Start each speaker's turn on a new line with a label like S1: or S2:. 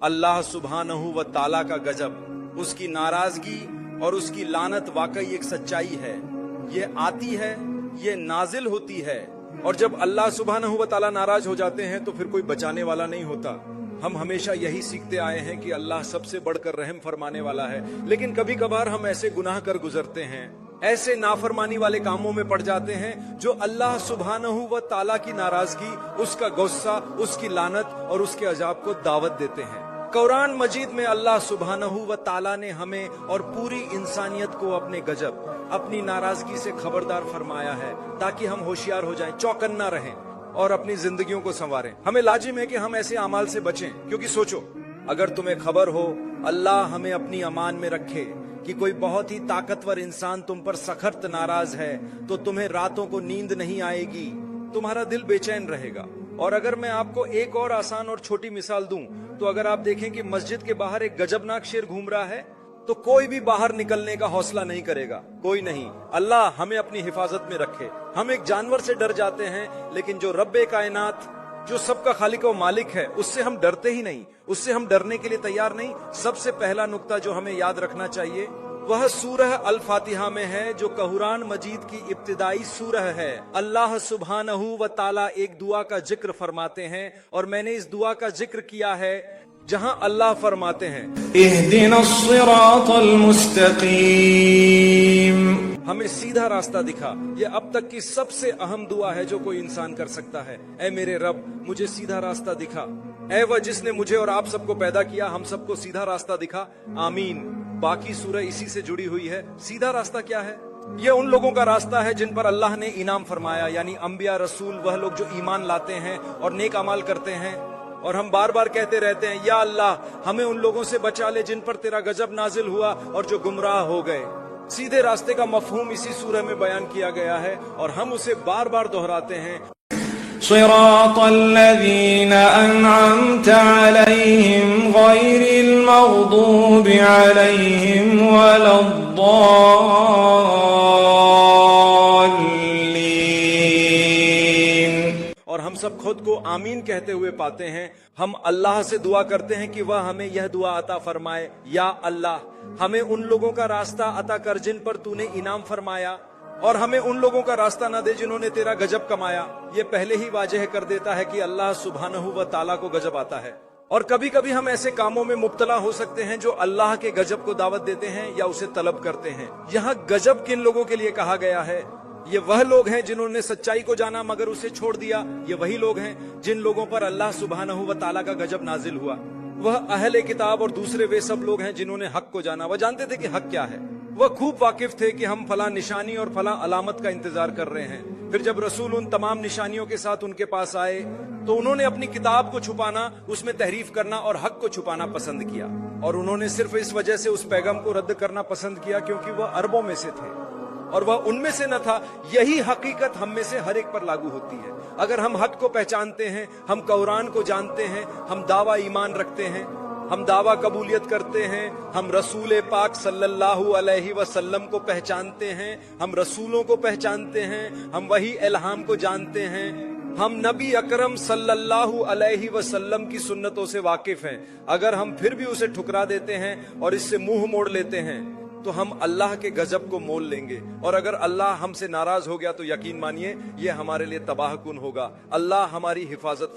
S1: अल्लाह सुब्हानहू व ताला का गजब, उसकी नाराजगी और उसकी लानत वाकई एक सच्चाई है। ये आती है, ये नाजिल होती है, और जब अल्लाह सुब्हानहू व ताला नाराज हो जाते हैं तो फिर कोई बचाने वाला नहीं होता। हम हमेशा यही सीखते आए हैं कि अल्लाह सबसे बढ़कर रहम फरमाने वाला है, लेकिन कभी कभार हम ऐसे गुनाह कर गुजरते हैं, ऐसे नाफरमानी वाले कामों में पड़ जाते हैं जो अल्लाह सुब्हानहू व ताला की नाराजगी, उसका गुस्सा, उसकी लानत और उसके अजाब को दावत देते हैं। कुरान मजीद में अल्लाह सुब्हानहू व ताला ने हमें और पूरी इंसानियत को अपने गजब, अपनी नाराजगी से खबरदार फरमाया है, ताकि हम होशियार हो जाएं, चौकन्ना रहें और अपनी जिंदगियों को संवारें। हमें लाजिम है कि हम ऐसे अमाल से बचें, क्योंकि सोचो, अगर तुम्हें खबर हो अल्लाह हमें अपनी अमान में रखे कि कोई बहुत ही ताकतवर इंसान तुम पर सख्त नाराज है, तो तुम्हें रातों को नींद नहीं आएगी, तुम्हारा दिल बेचैन रहेगा। और अगर मैं आपको एक और आसान और छोटी मिसाल दूं, तो अगर आप देखें कि मस्जिद के बाहर एक गजबनाक शेर घूम रहा है, तो कोई भी बाहर निकलने का हौसला नहीं करेगा, कोई नहीं। अल्लाह हमें अपनी हिफाजत में रखे। हम एक जानवर से डर जाते हैं, लेकिन जो रब्बे कायनात, जो सबका खालिक और मालिक है, उससे हम डरते ही नहीं, उससे हम डरने के लिए तैयार नहीं। सबसे पहला नुक्ता जो हमें याद रखना चाहिए वह सूरह अल फातिहा में है, जो कुरान मजीद की इब्तिदाई सूरह है। अल्लाह सुब्हानहू व ताला एक दुआ का जिक्र फरमाते हैं, और मैंने इस दुआ का जिक्र किया है जहां अल्लाह फरमाते हैं, इहदिनस सिरातल मुस्तकीम, हमें सीधा रास्ता दिखा। ये अब तक की सबसे अहम दुआ है जो कोई इंसान कर सकता है। ऐ मेरे रब, मुझे सीधा रास्ता दिखा। ऐ वह जिसने मुझे और आप सबको पैदा किया, हम सबको सीधा रास्ता दिखा, आमीन। बाकी सूरह इसी से जुड़ी हुई है। सीधा रास्ता क्या है? ये उन लोगों का रास्ता है जिन पर अल्लाह ने इनाम फरमाया, यानी अंबिया, रसूल, वह लोग जो ईमान लाते हैं और नेक अमाल करते हैं। और हम बार बार कहते रहते हैं, या अल्लाह हमें उन लोगों से बचा ले जिन पर तेरा गजब नाजिल हुआ और जो गुमराह हो गए। सीधे रास्ते का मफहूम इसी सूरह में बयान किया गया है, और हम उसे बार बार दोहराते हैं, सिरातल्लज़ीना अनअमता अलैहिम गैरिल मग़दूबि अलैहिम वलद्दाल्लीन। और हम सब खुद को आमीन कहते हुए पाते हैं। हम अल्लाह से दुआ करते हैं कि वह हमें यह दुआ अता फरमाए, या अल्लाह हमें उन लोगों का रास्ता अता कर जिन पर तूने इनाम फरमाया, और हमें उन लोगों का रास्ता न दे जिन्होंने तेरा गजब कमाया। ये पहले ही वाजह कर देता है कि अल्लाह सुब्हानहू व ताला को गजब आता है। और कभी कभी हम ऐसे कामों में मुब्तला हो सकते हैं जो अल्लाह के गजब को दावत देते हैं या उसे तलब करते हैं। यहाँ गजब किन लोगों के लिए कहा गया है? ये वह लोग हैं जिन्होंने सच्चाई को जाना मगर उसे छोड़ दिया। ये वही लोग हैं जिन लोगों पर अल्लाह सुब्हानहू व ताला का गजब नाजिल हुआ। वह अहले किताब और दूसरे वे सब लोग हैं जिन्होंने हक को जाना। वह जानते थे कि हक क्या है, वह खूब वाकिफ थे कि हम फला निशानी और फला अलामत का इंतजार कर रहे हैं। फिर जब रसूल उन तमाम निशानियों के साथ उनके पास आए, तो उन्होंने अपनी किताब को छुपाना, उसमें तहरीफ करना और हक को छुपाना पसंद किया। और उन्होंने सिर्फ इस वजह से उस पैगाम को रद्द करना पसंद किया क्योंकि वह अरबों में से थे और वह उनमें से न था। यही हकीकत हम में से हर एक पर लागू होती है। अगर हम हक को पहचानते हैं, हम कुरान को जानते हैं, हम दावा ईमान रखते हैं, हम दावा कबूलियत करते हैं, हम रसूल पाक सल्लल्लाहु अलैहि वसल्लम को पहचानते हैं, हम रसूलों को पहचानते हैं, हम वही इल्हाम को जानते हैं, हम नबी अकरम सल्लल्लाहु अलैहि वसल्लम की सुन्नतों से वाकिफ हैं। अगर हम फिर भी उसे ठुकरा देते हैं और इससे मुंह मोड़ लेते हैं, तो हम अल्लाह के गजब को मोल लेंगे। और अगर अल्लाह हमसे नाराज हो गया तो यकीन मानिए ये हमारे लिए तबाहकुन होगा। अल्लाह हमारी हिफाजत